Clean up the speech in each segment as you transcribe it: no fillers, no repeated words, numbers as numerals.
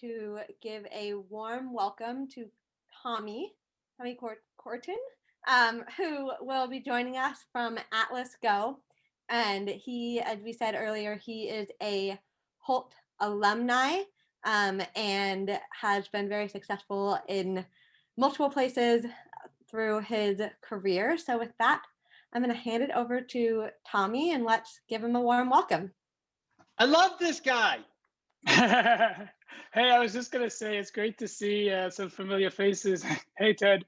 to give a warm welcome to Tommy Corton, who will be joining us from atlasGO. And he, as we said earlier, he is a Hult alumni and has been very successful in multiple places through his career. So with that, I'm going to hand it over to Tommy and let's give him a warm welcome. I love this guy. Hey, I was just going to say, it's great to see some familiar faces. Hey, Ted,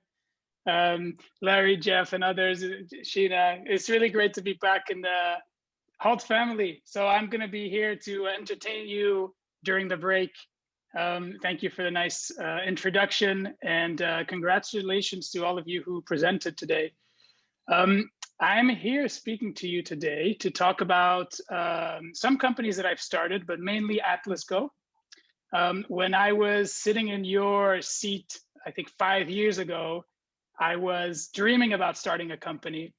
Larry, Jeff, and others, Sheena. It's really great to be back in the Hult family. So I'm going to be here to entertain you during the break. Thank you for the nice introduction, and congratulations to all of you who presented today. I'm here speaking to you today to talk about some companies that I've started, but mainly atlasGO. When I was sitting in your seat, I think 5 years ago, I was dreaming about starting a company.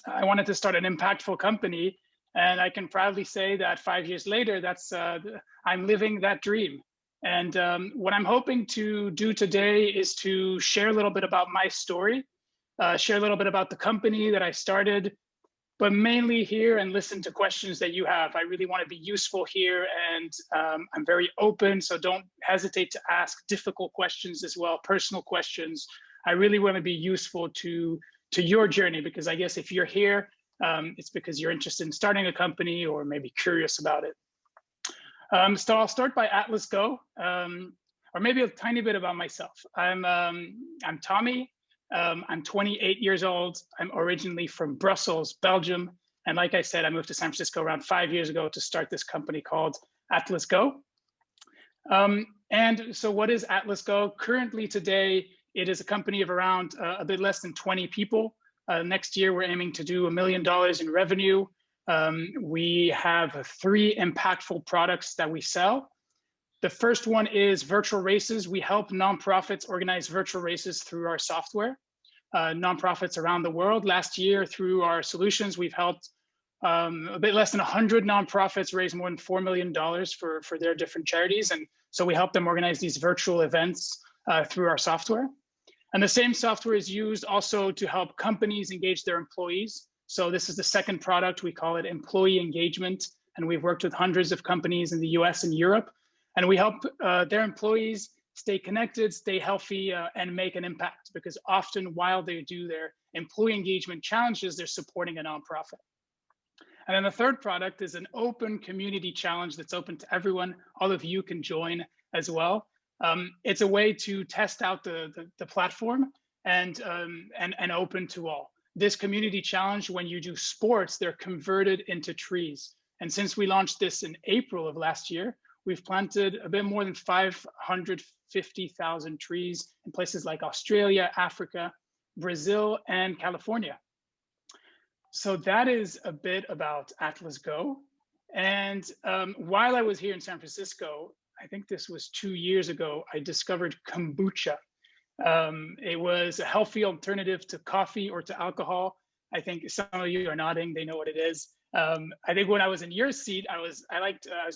I wanted to start an impactful company, and I can proudly say that 5 years later, I'm living that dream. And what I'm hoping to do today is to share a little bit about my story, share a little bit about the company that I started, but mainly hear and listen to questions that you have. I really want to be useful here, and I'm very open, so don't hesitate to ask difficult questions as well, personal questions. I really want to be useful to your journey, because I guess if you're here, it's because you're interested in starting a company or maybe curious about it. So I'll start by atlasGO, or maybe a tiny bit about myself. I'm Tommy. I'm 28 years old. I'm originally from Brussels, Belgium. And like I said, I moved to San Francisco around 5 years ago to start this company called atlasGO. And so what is atlasGO? Currently today, it is a company of around a bit less than 20 people. Next year, we're aiming to do $1 million in revenue. We have 3 impactful products that we sell. The first one is virtual races. We help nonprofits organize virtual races through our software. Nonprofits around the world. Last year, through our solutions, we've helped a bit less than 100 nonprofits raise more than $4 million for their different charities. And so we help them organize these virtual events through our software. And the same software is used also to help companies engage their employees. So this is the second product. We call it employee engagement. And we've worked with hundreds of companies in the US and Europe. And we help their employees stay connected, stay healthy, and make an impact, because often while they do their employee engagement challenges, they're supporting a nonprofit. And then the third product is an open community challenge that's open to everyone. All of you can join as well. It's a way to test out the platform and open to all. This community challenge, when you do sports, they're converted into trees. And since we launched this in April of last year, we've planted a bit more than 550,000 trees in places like Australia, Africa, Brazil, and California. So that is a bit about atlasGO. And while I was here in San Francisco, I think this was 2 years ago, I discovered kombucha. It was a healthy alternative to coffee or to alcohol. I think some of you are nodding, they know what it is. I think when I was in your seat, I was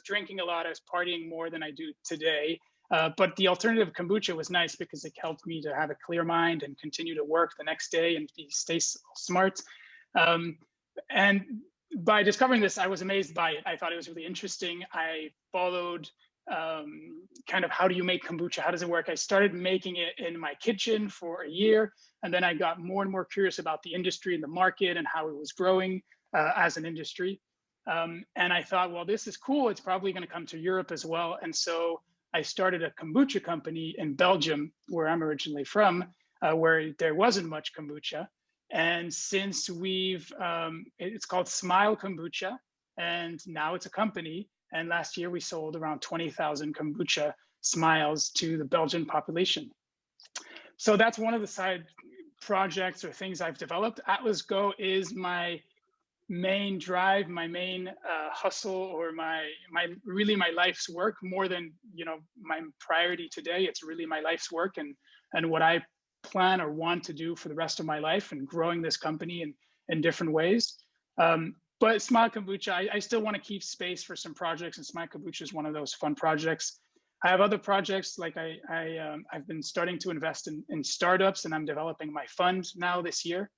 drinking a lot, I was partying more than I do today. But the alternative kombucha was nice because it helped me to have a clear mind and continue to work the next day and stay smart. And by discovering this, I was amazed by it. I thought it was really interesting. I followed kind of how do you make kombucha? How does it work? I started making it in my kitchen for a year. And then I got more and more curious about the industry and the market and how it was growing as an industry. And I thought, well, this is cool. It's probably going to come to Europe as well. And so I started a kombucha company in Belgium, where I'm originally from, where there wasn't much kombucha. And since it's called Smile Kombucha, and now it's a company. And last year we sold around 20,000 kombucha smiles to the Belgian population. So that's one of the side projects or things I've developed. atlasGO is my main drive, my main hustle, or really my life's work, more than my priority today. It's really my life's work and what I plan or want to do for the rest of my life, and growing this company in different ways. But Smile Kombucha, I still want to keep space for some projects, and Smile Kombucha is one of those fun projects. I have other projects, like I've been starting to invest in startups, and I'm developing my fund now this year.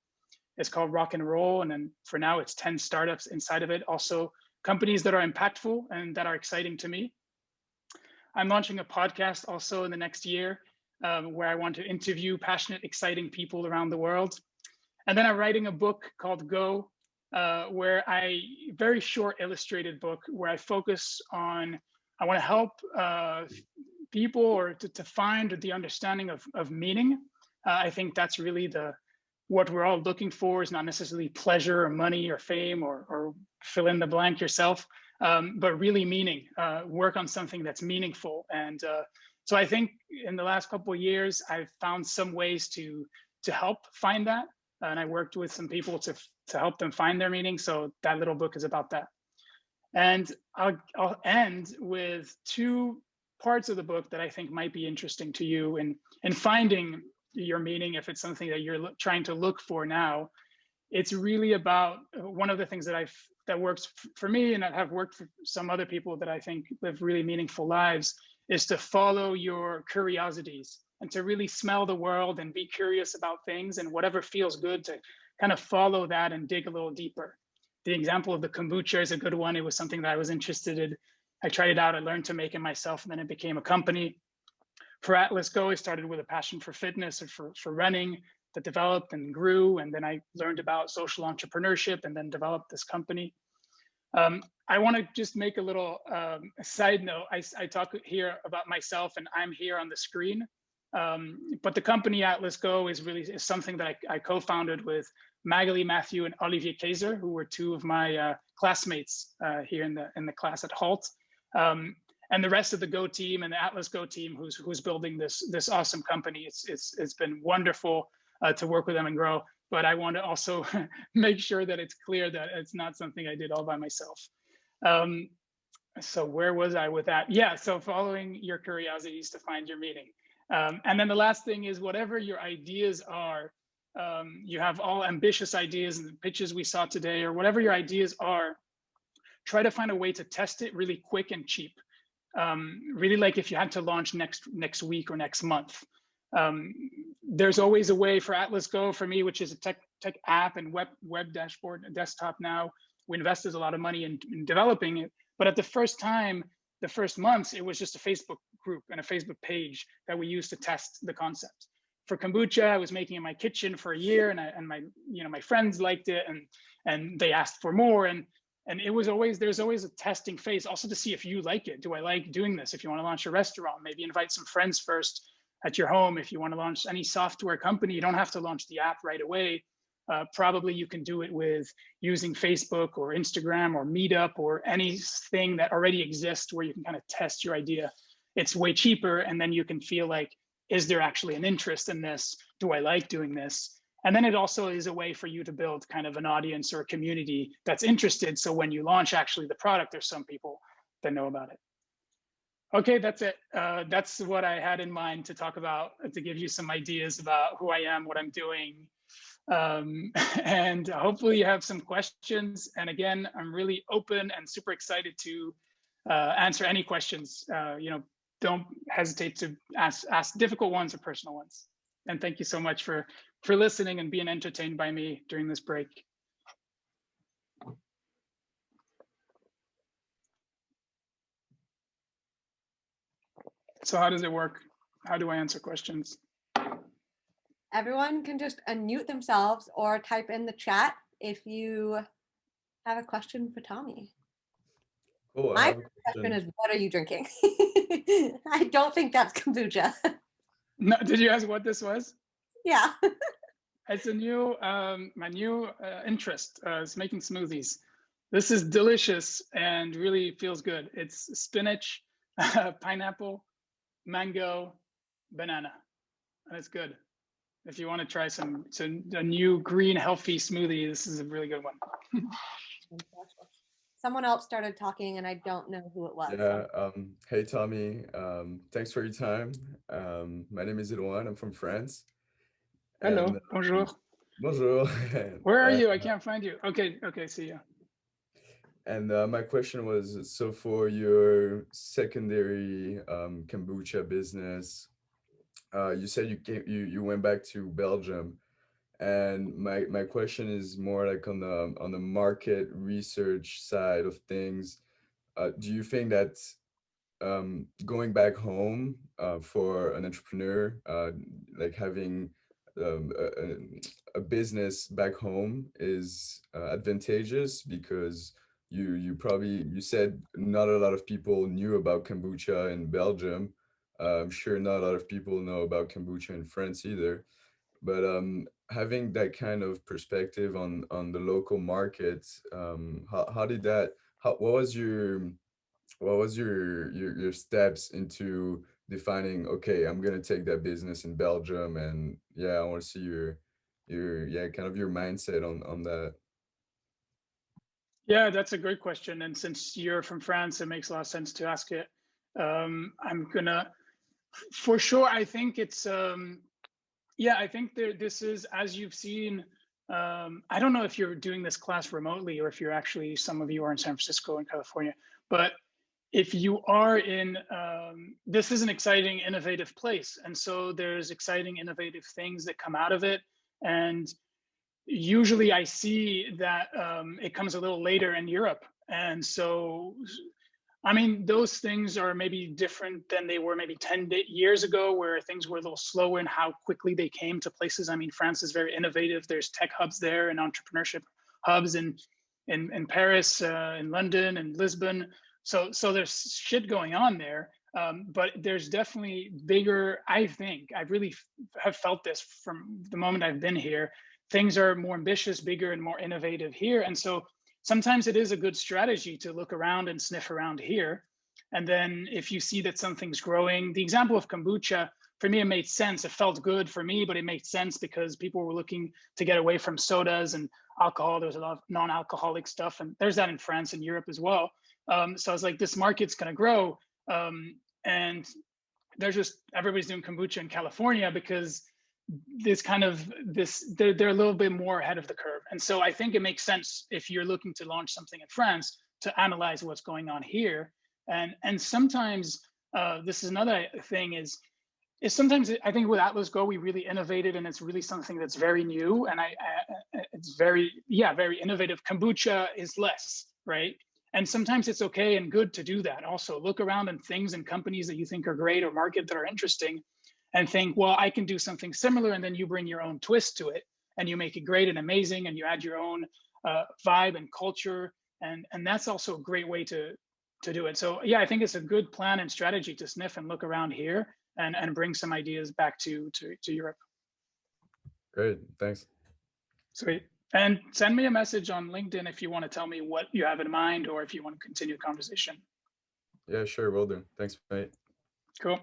It's called Rock and Roll, and then for now it's 10 startups inside of it. Also companies that are impactful and that are exciting to me. I'm launching a podcast also in the next year, where I want to interview passionate, exciting people around the world. And then I'm writing a book called Go, where very short illustrated book where I focus on, I want to help people or to find the understanding of meaning. I think that's really what we're all looking for, is not necessarily pleasure or money or fame or fill in the blank yourself, but really meaning, work on something that's meaningful. And so I think in the last couple of years, I've found some ways to help find that. And I worked with some people to help them find their meaning. So that little book is about that. And I'll end with 2 parts of the book that I think might be interesting to you in finding your meaning, if it's something that you're trying to look for now. It's really about one of the things that works for me, and that have worked for some other people that I think live really meaningful lives, is to follow your curiosities and to really smell the world and be curious about things, and whatever feels good, to kind of follow that and dig a little deeper. The example of the kombucha is a good one. It was something that I was interested in. I tried it out, I learned to make it myself, and then it became a company. For atlasGO, I started with a passion for fitness and for running, that developed and grew. And then I learned about social entrepreneurship and then developed this company. I want to just make a little side note. I talk here about myself, and I'm here on the screen. But the company atlasGO is something that I co-founded with Magali Matthew and Olivier Kaiser, who were 2 of my classmates here in the class at Hult. And the rest of the Go team and the atlasGO team, who's building this awesome company. It's been wonderful to work with them and grow. But I want to also make sure that it's clear that it's not something I did all by myself. So where was I with that? Yeah, so following your curiosities to find your meaning. And then the last thing is, whatever your ideas are, you have all ambitious ideas and the pitches we saw today, or whatever your ideas are, try to find a way to test it really quick and cheap. Really, like if you had to launch next week or next month. There's always a way for atlasGO, for me, which is a tech app and web dashboard, desktop now. We invested a lot of money in developing it, but at the first months, it was just a Facebook group and a Facebook page that we used to test the concept. For kombucha, I was making it in my kitchen for a year, and my friends liked it, and they asked for more, and there's always a testing phase, also to see if you like it. Do I like doing this? If you want to launch a restaurant, maybe invite some friends first at your home. If you want to launch any software company, you don't have to launch the app right away. Probably you can do it with using Facebook or Instagram or Meetup or anything that already exists where you can kind of test your idea. It's way cheaper, and then you can feel like, is there actually an interest in this? Do I like doing this? And then it also is a way for you to build kind of an audience or a community that's interested. So when you launch actually the product, there's some people that know about it. Okay, that's it. That's what I had in mind to talk about, to give you some ideas about who I am, what I'm doing. And hopefully you have some questions. And again, I'm really open and super excited to answer any questions. Don't hesitate to ask difficult ones or personal ones. And thank you so much for listening and being entertained by me during this break. So how does it work? How do I answer questions? Everyone can just unmute themselves or type in the chat if you have a question for Tommy. Cool. My question is, what are you drinking? I don't think that's kombucha. No, did you ask what this was? Yeah. It's a new, my new interest is making smoothies. This is delicious and really feels good. It's spinach, pineapple, mango, banana, and it's good. If you want to try a new green healthy smoothie, this is a really good one. Someone else started talking and I don't know who it was. Yeah. Hey, Tommy. Thanks for your time. My name is Edouard. I'm from France. Hello. And, Bonjour. Bonjour. Where are you? I can't find you. Okay. See you. And my question was, so for your secondary kombucha business, you said you went back to Belgium, and my question is more like on the market research side of things. Do you think that going back home for an entrepreneur, like having a business back home is advantageous because you said not a lot of people knew about kombucha in Belgium. I'm sure not a lot of people know about kombucha in France either. But having that kind of perspective on the local market, how did that? What was your steps into defining, okay, I'm gonna take that business in Belgium, and yeah, I want to see your yeah, kind of your mindset on that. Yeah, that's a great question. And since you're from France, it makes a lot of sense to ask it. I'm gonna, for sure, I think it's, yeah, I think this is, as you've seen, I don't know if you're doing this class remotely or if you're actually, some of you are in San Francisco and California, but if you are in, this is an exciting, innovative place. And so there's exciting, innovative things that come out of it. And usually I see that it comes a little later in Europe. And so, I mean, those things are maybe different than they were maybe 10 years ago, where things were a little slower in how quickly they came to places. I mean, France is very innovative. There's tech hubs there and entrepreneurship hubs in Paris, in London and Lisbon. So there's shit going on there. But there's definitely bigger, I think, I really have felt this from the moment I've been here. Things are more ambitious, bigger, and more innovative here. And so sometimes it is a good strategy to look around and sniff around here. And then if you see that something's growing, the example of kombucha, for me, it made sense. It felt good for me, but it made sense because people were looking to get away from sodas and alcohol. There was a lot of non-alcoholic stuff, and there's that in France and Europe as well. So I was like, this market's going to grow. And they're just, everybody's doing kombucha in California because this kind of they're a little bit more ahead of the curve. And so I think it makes sense if you're looking to launch something in France to analyze what's going on here. And sometimes this is another thing is sometimes I think with atlasGO we really innovated, and it's really something that's very new, and it's very innovative. Kombucha is less, right? And sometimes it's okay and good to do that. Also look around and things and companies that you think are great or market that are interesting, and think, well, I can do something similar, and then you bring your own twist to it, and you make it great and amazing, and you add your own vibe and culture, and that's also a great way to do it. So yeah, I think it's a good plan and strategy to sniff and look around here and bring some ideas back to Europe. Great, thanks. Sweet. And send me a message on LinkedIn if you want to tell me what you have in mind, or if you want to continue the conversation. Yeah, sure, will do. Thanks, mate. Cool.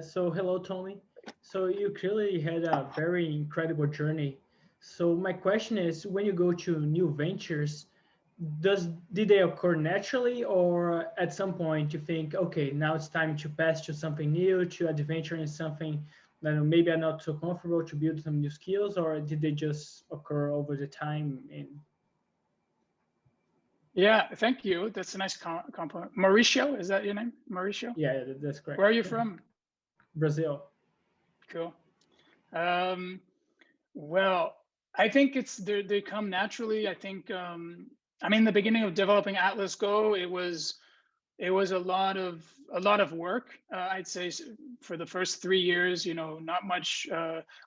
So hello, Tommy. So you clearly had a very incredible journey. So my question is, when you go to new ventures, did they occur naturally, or at some point you think, okay, now it's time to pass to something new, to adventure in something that maybe I'm not so comfortable, to build some new skills, or did they just occur over the time? Yeah, thank you. That's a nice compliment. Mauricio, is that your name? Mauricio? Yeah, that's correct. Where are you from? Brazil. Cool. Well, I think they come naturally. I think I mean, the beginning of developing atlasGO, it was a lot of work. I'd say for the first 3 years, not much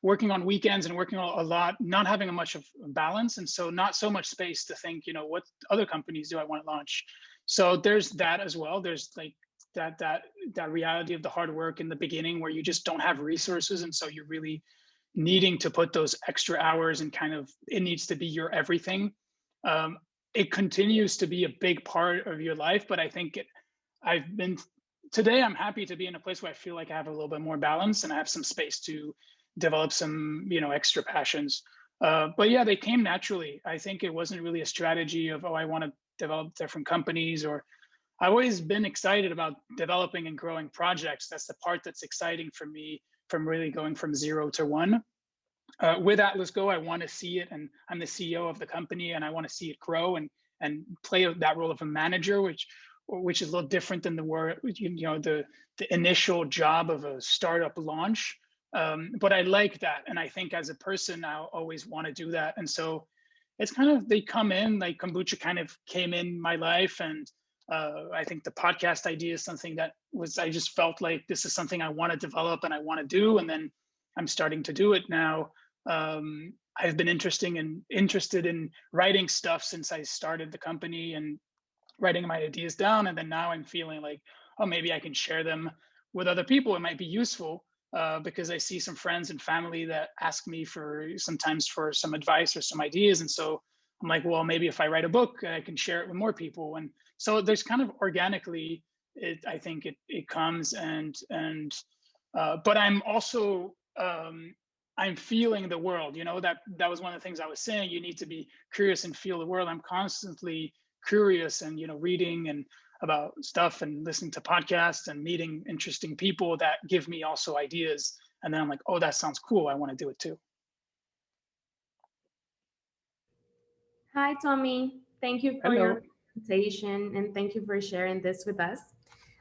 working on weekends and working a lot, not having much of a balance, and so not so much space to think, what other companies do I want to launch. So there's that as well. There's like that reality of the hard work in the beginning, where you just don't have resources, and so you're really needing to put those extra hours, and kind of it needs to be your everything. It continues to be a big part of your life, but I think today I'm happy to be in a place where I feel like I have a little bit more balance, and I have some space to develop some extra passions. But yeah, they came naturally. I think it wasn't really a strategy of, oh, I want to develop different companies, or I've always been excited about developing and growing projects. That's the part that's exciting for me, from really going from 0 to 1. With atlasGO, I want to see it, and I'm the CEO of the company, and I want to see it grow and and play that role of a manager, which is a little different than the word, the initial job of a startup launch. But I like that, and I think as a person, I'll always want to do that. And so it's kind of, they come in, like kombucha kind of came in my life, and I think the podcast idea is something that I just felt like this is something I want to develop and I want to do, and then I'm starting to do it now. I've been interested in writing stuff since I started the company and writing my ideas down, and then now I'm feeling like, oh, maybe I can share them with other people. It might be useful because I see some friends and family that ask me sometimes for some advice or some ideas, and so I'm like, well, maybe if I write a book, I can share it with more people. And so there's kind of organically, I think it comes, but I'm also I'm feeling the world. That was one of the things I was saying. You need to be curious and feel the world. I'm constantly curious and reading and about stuff and listening to podcasts and meeting interesting people that give me also ideas. And then I'm like, oh, that sounds cool. I want to do it too. Hi, Tommy. Thank you for Hello. your presentation and thank you for sharing this with us.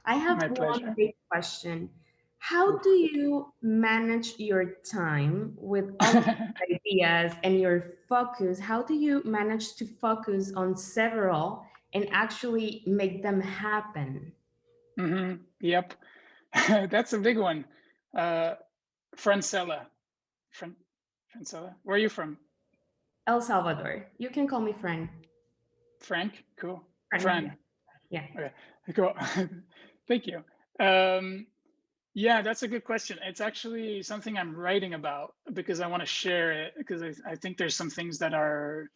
I have My one pleasure. big question. How do you manage your time with all of the ideas and your focus? How do you manage to focus on several and actually make them happen? Yep. That's a big one. Francella. Francella, where are you from? El Salvador. You can call me Fran. Frank, cool. Fran. Fran. Yeah. Okay, cool. Thank you. Yeah, that's a good question. It's actually something I'm writing about because I want to share it, because I think there's some things that are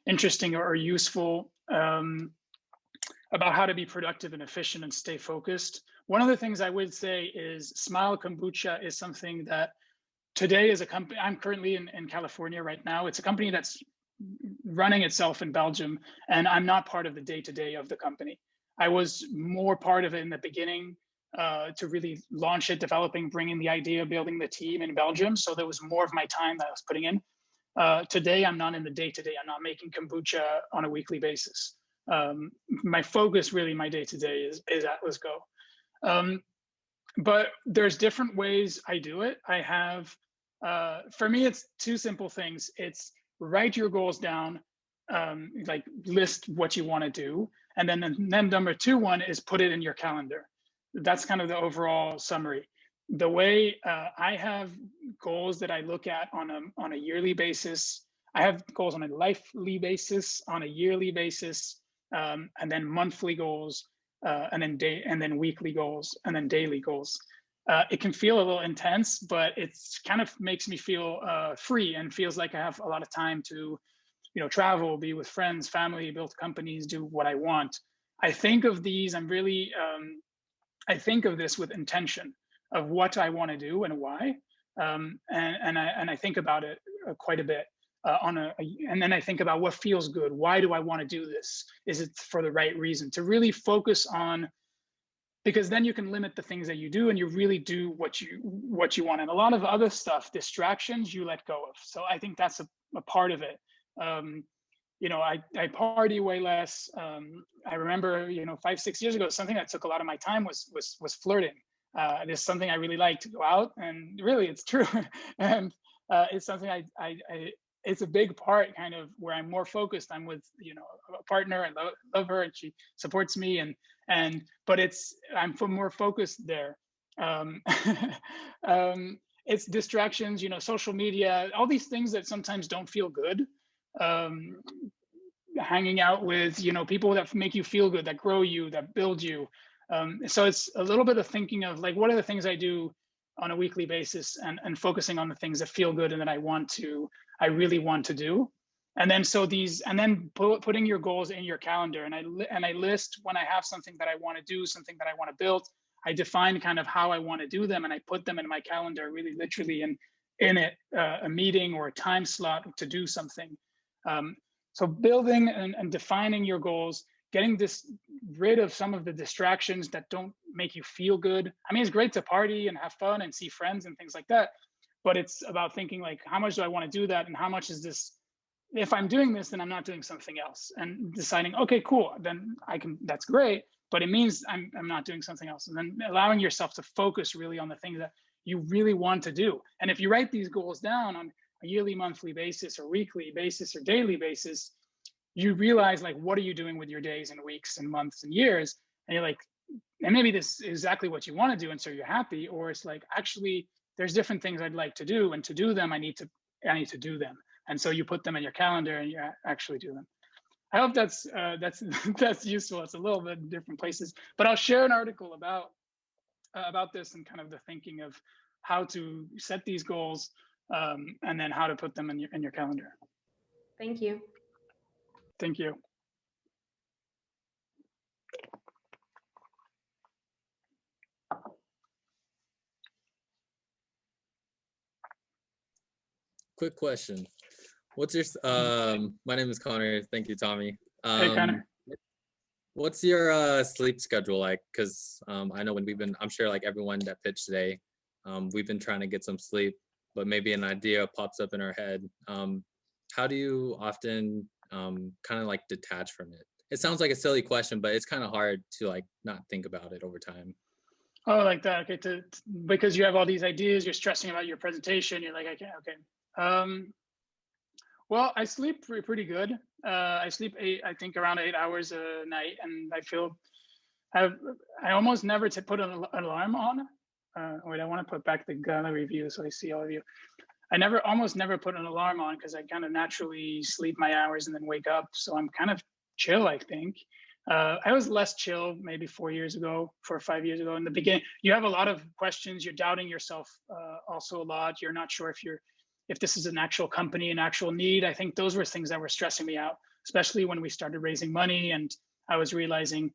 interesting or useful about how to be productive and efficient and stay focused. One of the things I would say is Smile Kombucha is something that today is a company. I'm currently in California right now. It's a company that's running itself in Belgium, and I'm not part of the day-to-day of the company. I was more part of it in the beginning to really launch it, developing, bringing the idea, building the team in Belgium. So there was more of my time that I was putting in. Today, I'm not in the day-to-day. I'm not making kombucha on a weekly basis. My focus, really, my day-to-day is atlasGO. But there's different ways I do it. I have, for me, it's two simple things. It's write your goals down, like list what you want to do. And then number two one is put it in your calendar. That's kind of the overall summary. The way I have goals that I look at on a yearly basis. I have goals on a monthly basis, on a yearly basis, and then monthly goals, and then weekly goals, and then daily goals. It can feel a little intense, but it's kind of makes me feel free and feels like I have a lot of time to, travel, be with friends, family, build companies, do what I want. I think of these. I think of this with intention of what I want to do and why, and I think about it quite a bit. And then I think about what feels good. Why do I want to do this? Is it for the right reason? To really focus on, because then you can limit the things that you do and you really do what you want. And a lot of other stuff, distractions, you let go of. So I think that's a part of it. I party way less. I remember, 5-6 years ago, something that took a lot of my time was flirting. It's something I really like to go out, and really it's true. And it's something it's a big part kind of where I'm more focused. I'm with, a partner. I love her and she supports me, but I'm more focused there. It's distractions, social media, all these things that sometimes don't feel good. Hanging out with, people that make you feel good, that grow you, that build you. So it's a little bit of thinking of like, what are the things I do on a weekly basis, and focusing on the things that feel good and that I really want to do. And then putting your goals in your calendar. And I list when I have something that I want to do, something that I want to build. I define kind of how I want to do them, and I put them in my calendar, really literally in it, a meeting or a time slot to do something. So building and defining your goals, getting rid of some of the distractions that don't make you feel good. I mean, it's great to party and have fun and see friends and things like that, but it's about thinking like, how much do I want to do that, and how much is this if I'm doing this, then I'm not doing something else, and deciding, okay, cool, then I can, that's great, but it means I'm not doing something else. And then allowing yourself to focus really on the things that you really want to do. And if you write these goals down on a yearly, monthly basis, or weekly basis, or daily basis, you realize, like, what are you doing with your days and weeks and months and years? And you're like, and maybe this is exactly what you want to do, and so you're happy. Or it's like, actually, there's different things I'd like to do, and to do them, I need to do them. And so you put them in your calendar and you actually do them. I hope that's that's useful. It's a little bit in different places, but I'll share an article about this, and kind of the thinking of how to set these goals, and then how to put them in your calendar. Thank you. Thank you. Quick question. What's your my name is Connor. Thank you, Tommy. Hey, Connor. What's your sleep schedule like? Because I know when I'm sure like everyone that pitched today, we've been trying to get some sleep, but maybe an idea pops up in our head. How do you often kind of like detach from it? It sounds like a silly question, but it's kind of hard to like not think about it over time. Oh, like that. Okay, because you have all these ideas, you're stressing about your presentation. You're like, okay. Well, I sleep pretty good. I sleep I think around 8 hours a night, and I feel I almost never put an alarm on. Wait, I want to put back the gallery view so I see all of you. I almost never put an alarm on, because I kind of naturally sleep my hours and then wake up. So I'm kind of chill, I think. I was less chill maybe 4 or 5 years ago. In the beginning, you have a lot of questions. You're doubting yourself also a lot. You're not sure if this is an actual company, an actual need. I think those were things that were stressing me out, especially when we started raising money and I was realizing,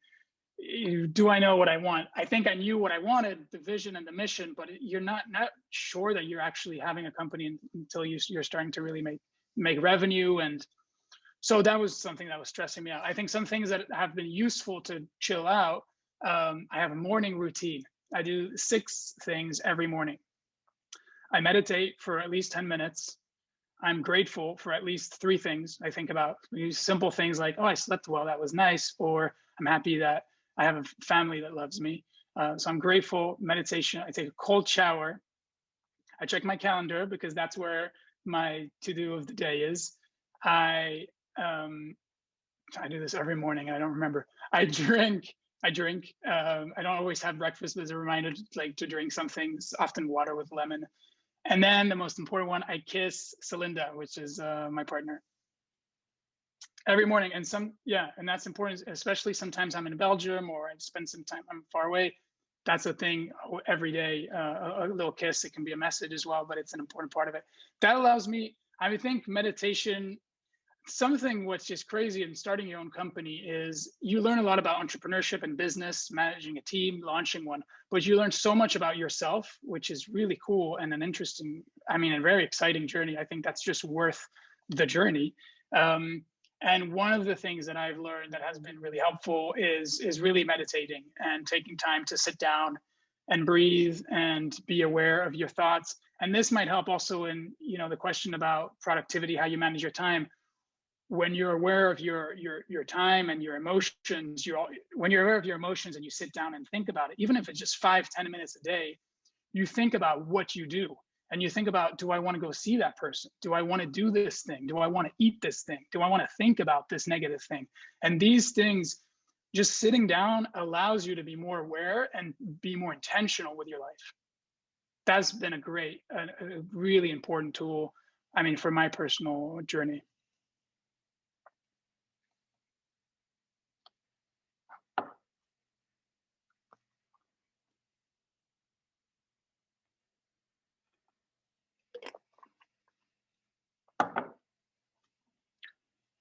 do I know what I want? I think I knew what I wanted, the vision and the mission, but you're not sure that you're actually having a company until you're starting to really make revenue. And so that was something that was stressing me out. I think some things that have been useful to chill out, I have a morning routine. I do 6 things every morning. I meditate for at least 10 minutes. I'm grateful for at least 3 things. I think about these simple things like, oh, I slept well, that was nice. Or I'm happy that I have a family that loves me. So I'm grateful, meditation. I take a cold shower. I check my calendar, because that's where my to-do of the day is. I do this every morning. I don't remember. I drink. I don't always have breakfast, but as a reminder, like, to drink something, often water with lemon. And then the most important one, I kiss Celinda, which is my partner, every morning. And and that's important, especially sometimes I'm in Belgium or I spend some time, I'm far away. That's a thing every day, a little kiss. It can be a message as well, but it's an important part of it. That allows me, I would think meditation, something what's just crazy in starting your own company is you learn a lot about entrepreneurship and business, managing a team, launching one, but you learn so much about yourself, which is really cool and an interesting, a very exciting journey. I think that's just worth the journey. And one of the things that I've learned that has been really helpful is really meditating and taking time to sit down and breathe and be aware of your thoughts. And this might help also in, the question about productivity, how you manage your time. When you're aware of your time and your emotions, when you're aware of your emotions and you sit down and think about it, even if it's just 5-10 minutes a day, you think about what you do. And you think about, do I want to go see that person? Do I want to do this thing? Do I want to eat this thing? Do I want to think about this negative thing? And these things, just sitting down allows you to be more aware and be more intentional with your life. That's been a really important tool, for my personal journey.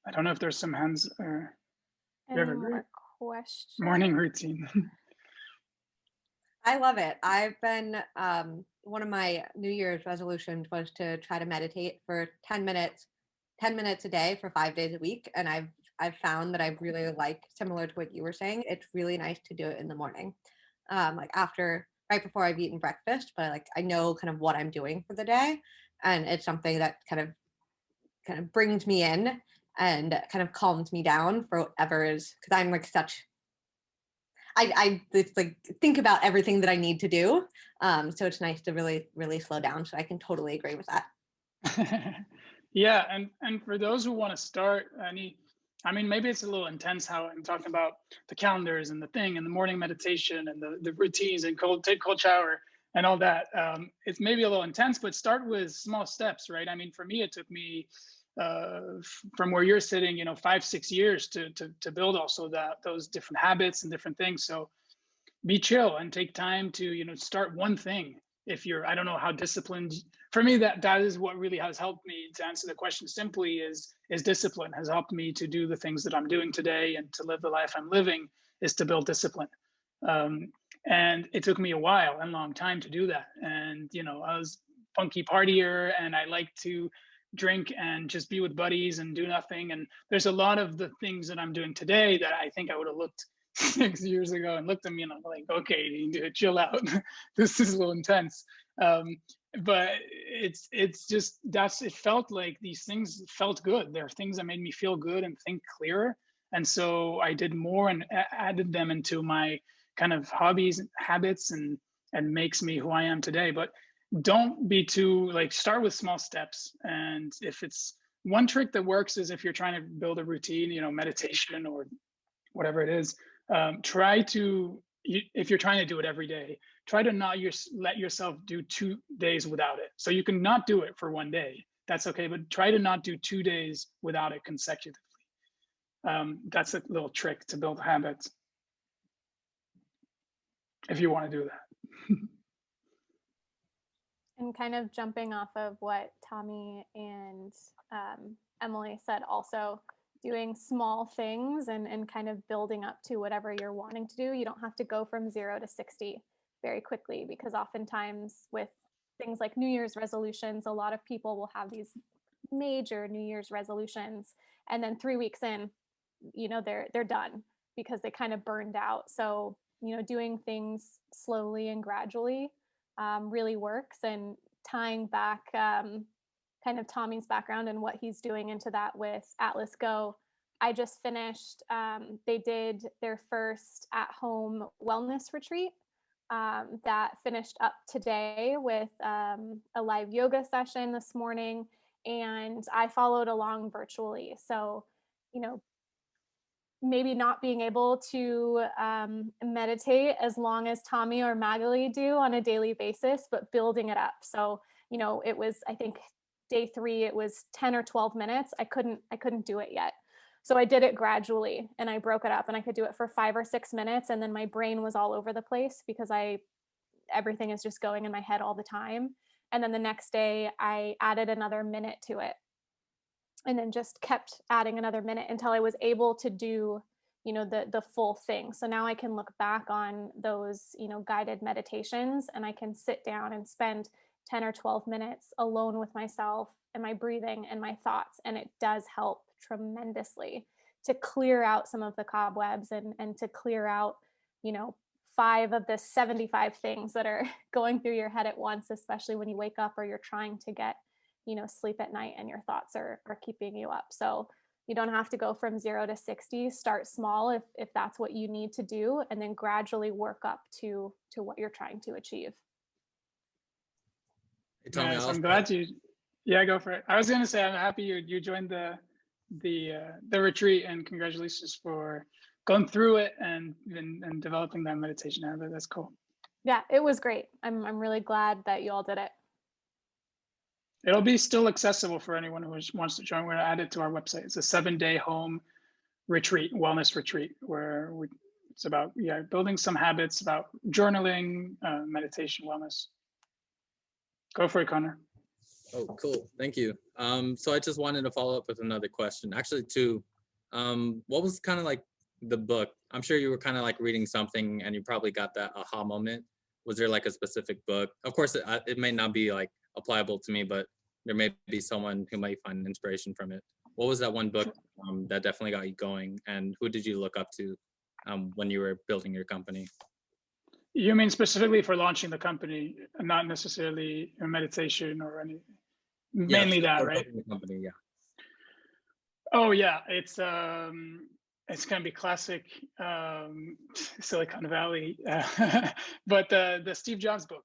I don't know if there's some hands or Any more questions? Morning routine. I love it. I've been one of my New Year's resolutions was to try to meditate for 10 minutes a day for 5 days a week, and I've found that I really like, similar to what you were saying, it's really nice to do it in the morning, like right before I've eaten breakfast, but I know kind of what I'm doing for the day, and it's something that kind of kind of brings me in and kind of calms me down for whatever is, because I'm like I it's like think about everything that I need to do. So it's nice to really slow down. So I can totally agree with that. Yeah, and for those who want to start I mean, maybe it's a little intense how I'm talking about the calendars and the thing and the morning meditation and the routines and take cold shower and all that. It's maybe a little intense, but start with small steps, right? I mean, for me, it took me from where you're sitting, 5-6 years to build also those different habits and different things. So be chill and take time to start one thing. If you're, I don't know how disciplined, for me that is what really has helped me to answer the question simply is discipline has helped me to do the things that I'm doing today and to live the life I'm living is to build discipline. And it took me a while and long time to do that. And I was funky partier and I like to drink and just be with buddies and do nothing. And there's a lot of the things that I'm doing today that I think I would have looked 6 years ago and looked at me and I'm like, okay, you need to chill out. This is a little intense. But it's just it felt like these things felt good. There are things that made me feel good and think clearer. And so I did more and added them into my kind of hobbies and habits and makes me who I am today. But don't be too start with small steps. And if it's one trick that works is if you're trying to build a routine, meditation or whatever it is, try to, if you're trying to do it every day, try to not let yourself do 2 days without it. So you can not do it for 1 day. That's okay, but try to not do 2 days without it consecutively. That's a little trick to build habits if you want to do that. And kind of jumping off of what Tommy and Emily said, also doing small things and kind of building up to whatever you're wanting to do. You don't have to go from 0 to 60 very quickly, because oftentimes with things like New Year's resolutions, a lot of people will have these major New Year's resolutions, and then 3 weeks in, they're done because they kind of burned out. So, doing things slowly and gradually really works. And tying back kind of Tommy's background and what he's doing into that with atlasGO, I just finished, they did their first at-home wellness retreat that finished up today with a live yoga session this morning, and I followed along virtually. So, maybe not being able to meditate as long as Tommy or Magali do on a daily basis, but building it up. So, it was, I think day 3, it was 10 or 12 minutes. I couldn't do it yet. So I did it gradually and I broke it up, and I could do it for 5 or 6 minutes. And then my brain was all over the place because everything is just going in my head all the time. And then the next day I added another minute to it, and then just kept adding another minute until I was able to do, the full thing. So now I can look back on those, guided meditations, and I can sit down and spend 10 or 12 minutes alone with myself and my breathing and my thoughts. And it does help tremendously to clear out some of the cobwebs and to clear out, 5 of the 75 things that are going through your head at once, especially when you wake up or you're trying to get, sleep at night and your thoughts are keeping you up. So you don't have to go from 0 to 60. Start small if that's what you need to do, and then gradually work up to what you're trying to achieve. Hey, Tommy, Yes, I'm glad you. Yeah, go for it. I was going to say I'm happy you joined the retreat, and congratulations for going through it and developing that meditation habit. That's cool. Yeah, it was great. I'm really glad that you all did it. It'll be still accessible for anyone who wants to join. We're going to add it to our website. It's a 7-day home retreat, wellness retreat, where it's about building some habits about journaling, meditation, wellness. Go for it, Connor. Oh, cool. Thank you. So I just wanted to follow up with another question. Actually, 2. What was kind of like the book? I'm sure you were kind of like reading something and you probably got that aha moment. Was there like a specific book? Of course, it may not be like applicable to me, but there may be someone who might find inspiration from it. What was that one book that definitely got you going, and who did you look up to when you were building your company? You mean specifically for launching the company, not necessarily a meditation or any, mainly that, right? The company, yeah. Oh yeah, it's gonna be classic Silicon Valley, but the Steve Jobs book,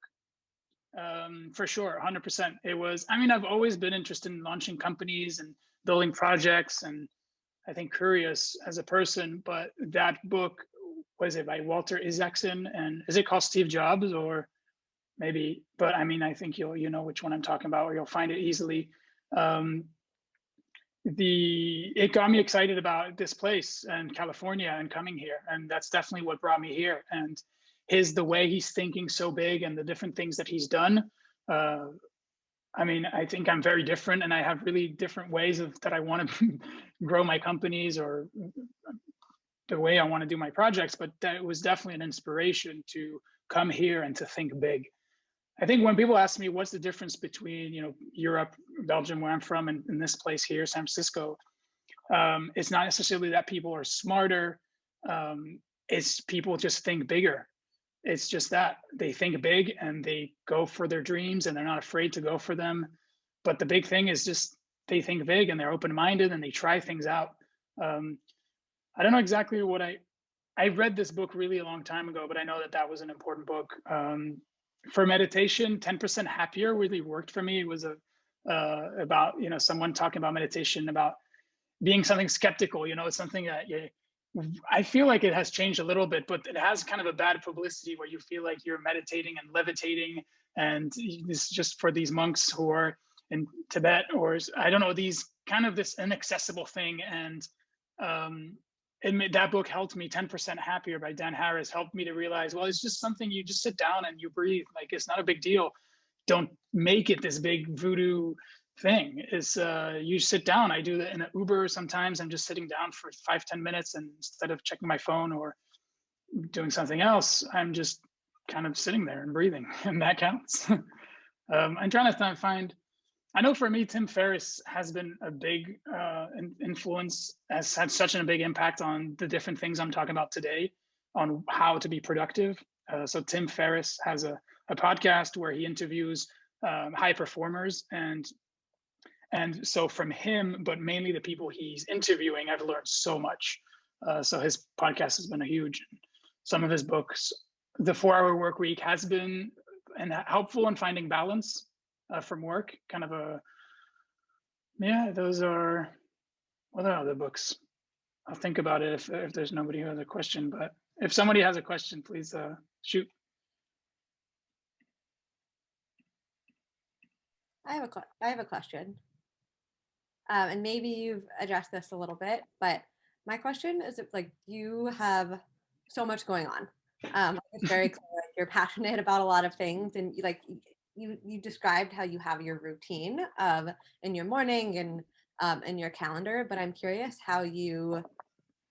for sure, 100%. It was. I mean, I've always been interested in launching companies and building projects, and I think curious as a person. But that book, was it by Walter Isaacson, and is it called Steve Jobs or maybe? But I mean, I think you know which one I'm talking about, or you'll find it easily. Um, it got me excited about this place and California and coming here, and that's definitely what brought me here. And the way he's thinking so big and the different things that he's done, I mean, I think I'm very different, and I have really different ways of that I want to grow my companies or the way I want to do my projects. But that was definitely an inspiration to come here and to think big. I think when people ask me what's the difference between, you know, Europe, Belgium, where I'm from, and this place here, San Francisco, it's not necessarily that people are smarter. It's people just think bigger. It's just that they think big and they go for their dreams and they're not afraid to go for them. But the big thing is just they think big and they're open-minded and they try things out. I don't know exactly what I read this book really a long time ago, but I know that that was an important book. For meditation, 10% Happier really worked for me. It was about, you know, someone talking about meditation, about being something skeptical. You know, it's something that I feel like it has changed a little bit, but it has kind of a bad publicity where you feel like you're meditating and levitating, and this is just for these monks who are in Tibet, or I don't know, these kind of this inaccessible thing. And that book helped me. 10% Happier by Dan Harris helped me to realize, well, it's just something you just sit down and you breathe. Like, it's not a big deal. Don't make it this big voodoo thing. Is you sit down. I do that in an Uber sometimes. I'm just sitting down for 5-10 minutes, and instead of checking my phone or doing something else, I'm just kind of sitting there and breathing, and that counts. I'm trying to find. I know for me, Tim Ferriss has been a big influence, has had such a big impact on the different things I'm talking about today, on how to be productive. So Tim Ferriss has a podcast where he interviews high performers, and so from him, but mainly the people he's interviewing, I've learned so much. So his podcast has been a huge. Some of his books, The 4-Hour Work Week, has been helpful in finding balance from work. Kind of those are. What are other books? I'll think about it if there's nobody who has a question. But if somebody has a question, please shoot. I have a question. And maybe you've addressed this a little bit, but my question is, if like you have so much going on, it's very clear like you're passionate about a lot of things, and you described how you have your routine of in your morning and in your calendar, but I'm curious how you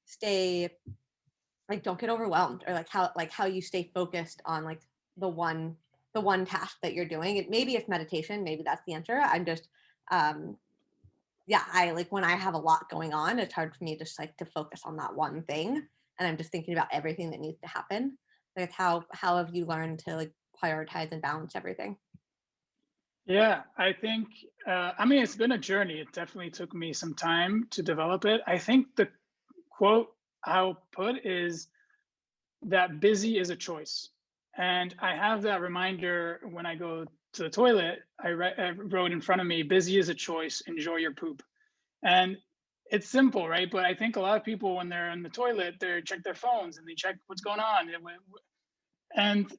stay, like, don't get overwhelmed, or how you stay focused on like the one task that you're doing. It maybe it's meditation, maybe that's the answer. I'm just I like when I have a lot going on, it's hard for me just like to focus on that one thing, and I'm just thinking about everything that needs to happen. Like, how have you learned to like prioritize and balance everything? Yeah, I think, I mean, it's been a journey. It definitely took me some time to develop it. I think the quote I'll put is that busy is a choice. And I have that reminder when I go to the toilet. I wrote in front of me, busy is a choice, enjoy your poop. And it's simple, right? But I think a lot of people, when they're in the toilet, they check their phones and they check what's going on. And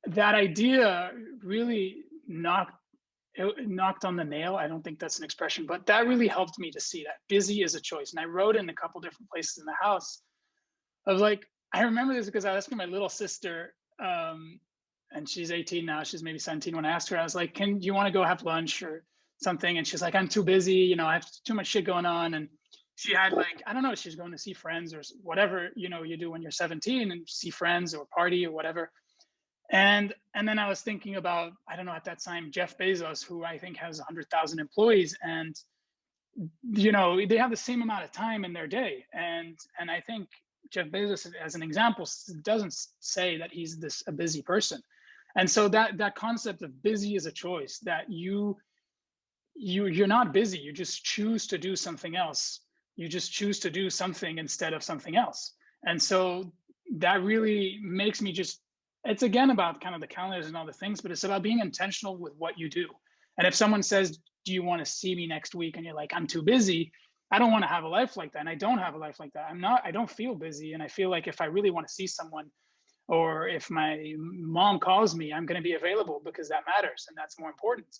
that idea really knocked on the nail. I don't think that's an expression, but that really helped me to see that busy is a choice. And I wrote in a couple different places in the house. I was like, I remember this because I was asking my little sister, and she's 18 now, she's maybe 17. When I asked her, I was like, do you want to go have lunch or something? And she's like, I'm too busy, you know, I have too much shit going on. And she had like, I don't know, she's going to see friends or whatever, you know, you do when you're 17, and see friends or party or whatever. And then I was thinking about, I don't know, at that time, Jeff Bezos, who I think has 100,000 employees, and, you know, they have the same amount of time in their day. And I think Jeff Bezos, as an example, doesn't say that he's a busy person. And so that concept of busy is a choice, that you're not busy, you just choose to do something else. you just choose to do something instead of something else. And so that really makes me just, it's again about kind of the calendars and all the things, but it's about being intentional with what you do. And if someone says, do you want to see me next week? And you're like, I'm too busy. I don't want to have a life like that. And I don't have a life like that. I don't feel busy. And I feel like if I really want to see someone, or if my mom calls me, I'm going to be available because that matters. And that's more important.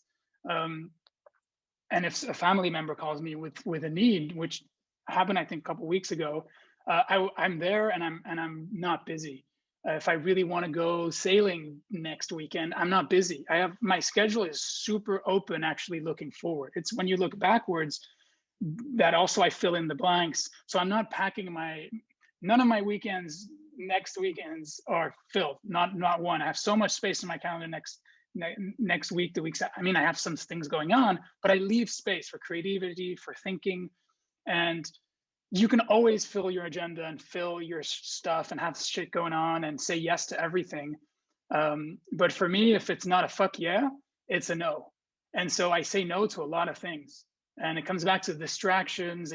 And if a family member calls me with a need, which happened, I think, a couple of weeks ago, I'm there and I'm not busy. If I really want to go sailing next weekend, I'm not busy. My schedule is super open, actually looking forward. It's when you look backwards that also I fill in the blanks. So I'm not packing none of my weekends, next weekends are filled, not one. I have so much space in my calendar next week, the weeks. I mean, I have some things going on, but I leave space for creativity, for thinking, and you can always fill your agenda and fill your stuff and have shit going on and say yes to everything. But for me, if it's not a fuck yeah, it's a no. And so I say no to a lot of things. And it comes back to distractions.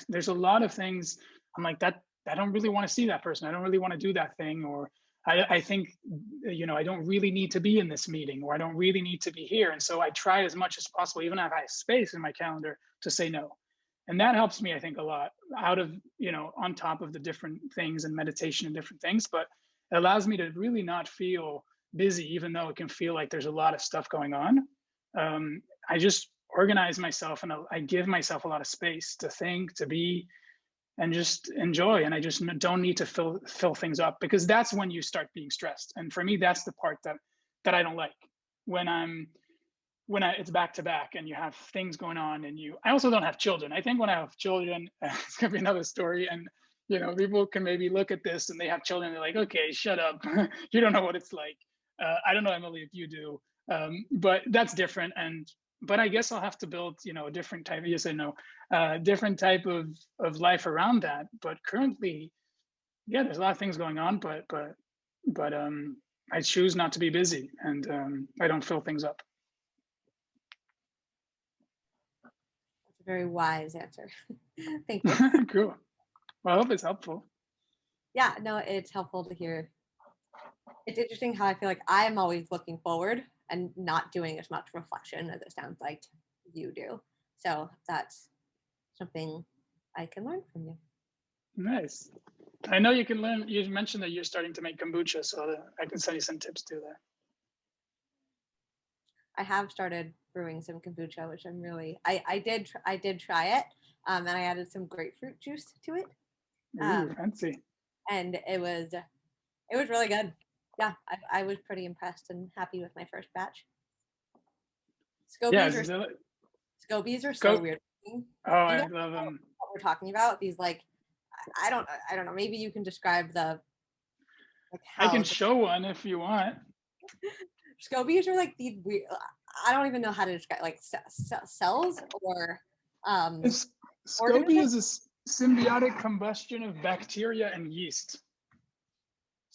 There's a lot of things. I'm like, I don't really want to see that person. I don't really want to do that thing. Or I think, I don't really need to be in this meeting, or I don't really need to be here. And so I try as much as possible, even if I have space in my calendar, to say no. And that helps me, I think, a lot on top of the different things and meditation and different things, but it allows me to really not feel busy, even though it can feel like there's a lot of stuff going on. I just organize myself and I give myself a lot of space to think, to be, and just enjoy. And I just don't need to fill things up, because that's when you start being stressed. And for me, that's the part that I don't like, when it's back to back and you have things going on. And I also don't have children. I think when I have children, it's gonna be another story. And people can maybe look at this and they have children, they're like, okay, shut up. You don't know what it's like. I don't know, Emily, if you do, but that's different. But I guess I'll have to build, a different type, yes and no, different type of life around that. But currently, yeah, there's a lot of things going on, but I choose not to be busy, and I don't fill things up. That's a very wise answer. Thank you. Cool. Well, I hope it's helpful. Yeah, no, it's helpful to hear. It's interesting how I feel like I'm always looking forward and not doing as much reflection as it sounds like you do. So that's something I can learn from you. Nice. I know you can learn. You mentioned that you're starting to make kombucha, so I can send you some tips too there. I have started brewing some kombucha, which I'm really, I did try it, and I added some grapefruit juice to it. Ooh, fancy. And it was really good. Yeah, I was pretty impressed and happy with my first batch. Scobies are so weird. Oh, I love them. What we're talking about, these I don't know. Maybe you can describe the. I can show one if you want. Scobies are like these weird. I don't even know how to describe cells or. Scobie is a symbiotic combustion of bacteria and yeast.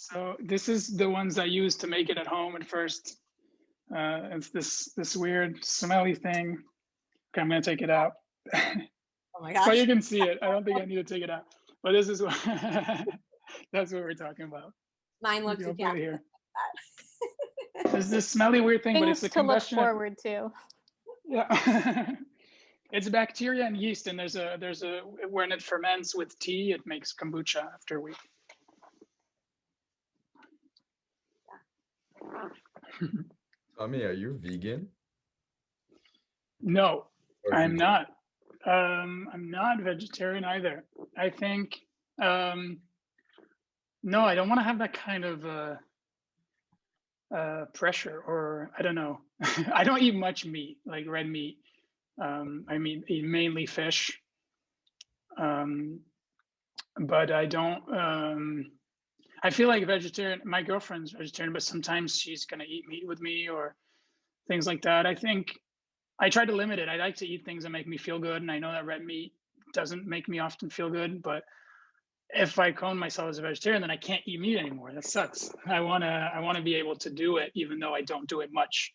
So this is the ones I use to make it at home at first. It's this weird smelly thing. Okay, I'm gonna take it out. Oh my gosh. But you can see it. I don't think I need to take it out. But this is what that's what we're talking about. Mine looks exactly here. There's this smelly weird thing, but it's the combustion. To look forward to. Yeah. It's bacteria and yeast, and there's a when it ferments with tea, it makes kombucha after a week. Tommy, are you vegan? No, I'm not. I'm not vegetarian either. I think no, I don't want to have that kind of pressure, or I don't know. I don't eat much meat, like red meat. I eat mainly fish, but I don't. I feel like vegetarian. My girlfriend's vegetarian, but sometimes she's gonna eat meat with me or things like that. I think I try to limit it. I like to eat things that make me feel good, and I know that red meat doesn't make me often feel good. But if I clone myself as a vegetarian, then I can't eat meat anymore. That sucks. I wanna be able to do it, even though I don't do it much.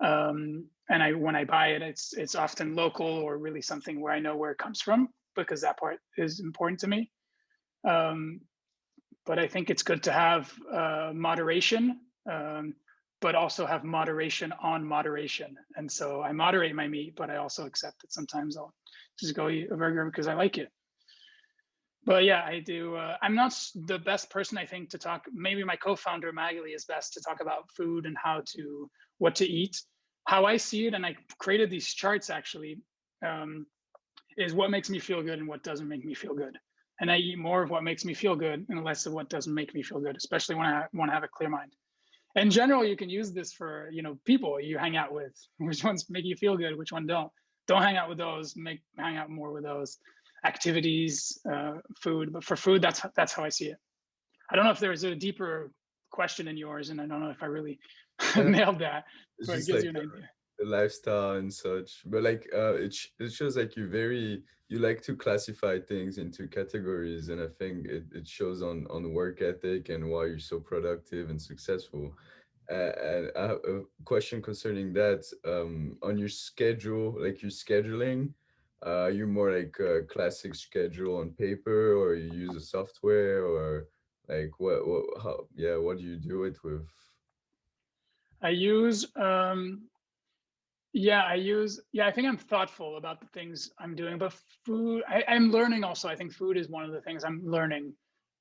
And when I buy it, it's often local or really something where I know where it comes from. because that part is important to me. But I think it's good to have moderation, but also have moderation on moderation. And so I moderate my meat, but I also accept that sometimes I'll just go eat a burger because I like it. But yeah, I do. I'm not the best person, I think, to talk. Maybe my co-founder Magali is best to talk about food and what to eat. How I see it, and I created these charts actually, is what makes me feel good and what doesn't make me feel good. And I eat more of what makes me feel good and less of what doesn't make me feel good, especially when I want to have a clear mind. In general, you can use this for, people you hang out with. Which ones make you feel good, which one don't. Don't hang out with those. Hang out more with those. Activities, food. But for food, that's how I see it. I don't know if there's a deeper question in yours, and I don't know if I really nailed that, It's but it just gives like you an idea. the lifestyle and such. But like it shows like you like to classify things into categories, and I think it shows on work ethic and why you're so productive and successful. And I have a question concerning that. On your schedule, like your scheduling, you more like a classic schedule on paper, or you use a software, or like what do you do it with? I use I think I'm thoughtful about the things I'm doing, but food, I'm learning also. I think food is one of the things I'm learning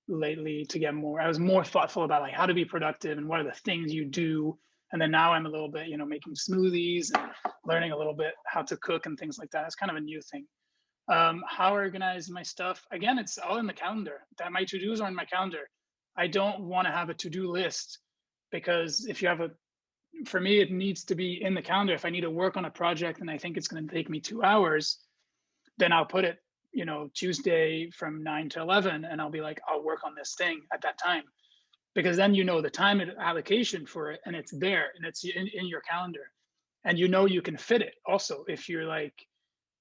lately to get more. I was more thoughtful about like how to be productive and what are the things you do. And then now I'm a little bit, making smoothies and learning a little bit how to cook and things like that. It's kind of a new thing. How I organize my stuff. Again, it's all in the calendar. That my to-dos are in my calendar. I don't want to have a to-do list because for me, it needs to be in the calendar. If I need to work on a project and I think it's going to take me 2 hours, then I'll put it, Tuesday from 9 to 11, and I'll be like, I'll work on this thing at that time. Because then the time allocation for it, and it's there, and it's in your calendar. And you can fit it also. If you're like,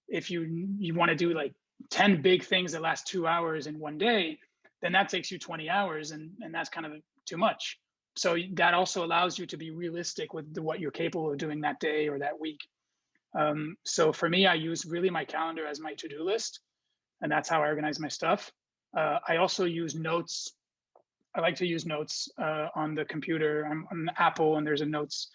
if you want to do like 10 big things that last 2 hours in one day, then that takes you 20 hours, and that's kind of too much. So that also allows you to be realistic with what you're capable of doing that day or that week. So for me, I use really my calendar as my to-do list, and that's how I organize my stuff. I also use notes. I like to use notes on the computer. I'm on Apple, and there's a notes.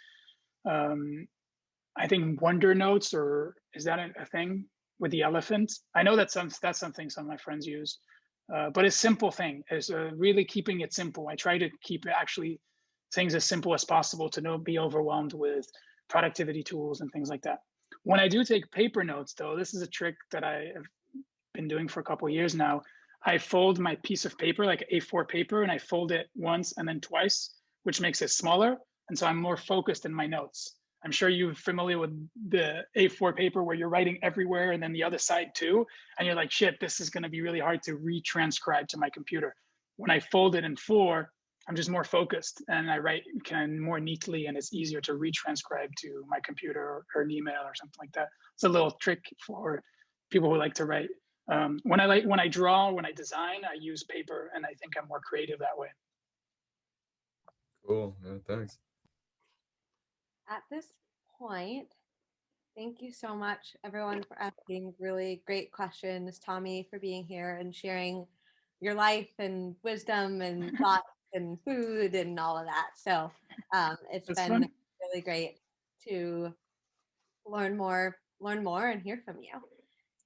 I think Wonder Notes, or is that a thing with the elephant? I know that's something some of my friends use, but it's a simple thing. Is really keeping it simple. I try to keep actually things as simple as possible to not be overwhelmed with productivity tools and things like that. When I do take paper notes, though, this is a trick that I have been doing for a couple of years now. I fold my piece of paper, like A4 paper, and I fold it once and then twice, which makes it smaller. And so I'm more focused in my notes. I'm sure you're familiar with the A4 paper where you're writing everywhere and then the other side too. And you're like, shit, this is going to be really hard to retranscribe to my computer. When I fold it in 4, I'm just more focused and I write kind of more neatly, and it's easier to retranscribe to my computer or an email or something like that. It's a little trick for people who like to write. When I draw, when I design, I use paper, and I think I'm more creative that way. Cool. Yeah, thanks. At this point, thank you so much, everyone, for asking really great questions. Tommy, for being here and sharing your life and wisdom and thoughts and food and all of that. So it's That's been fun. really great to learn more and hear from you.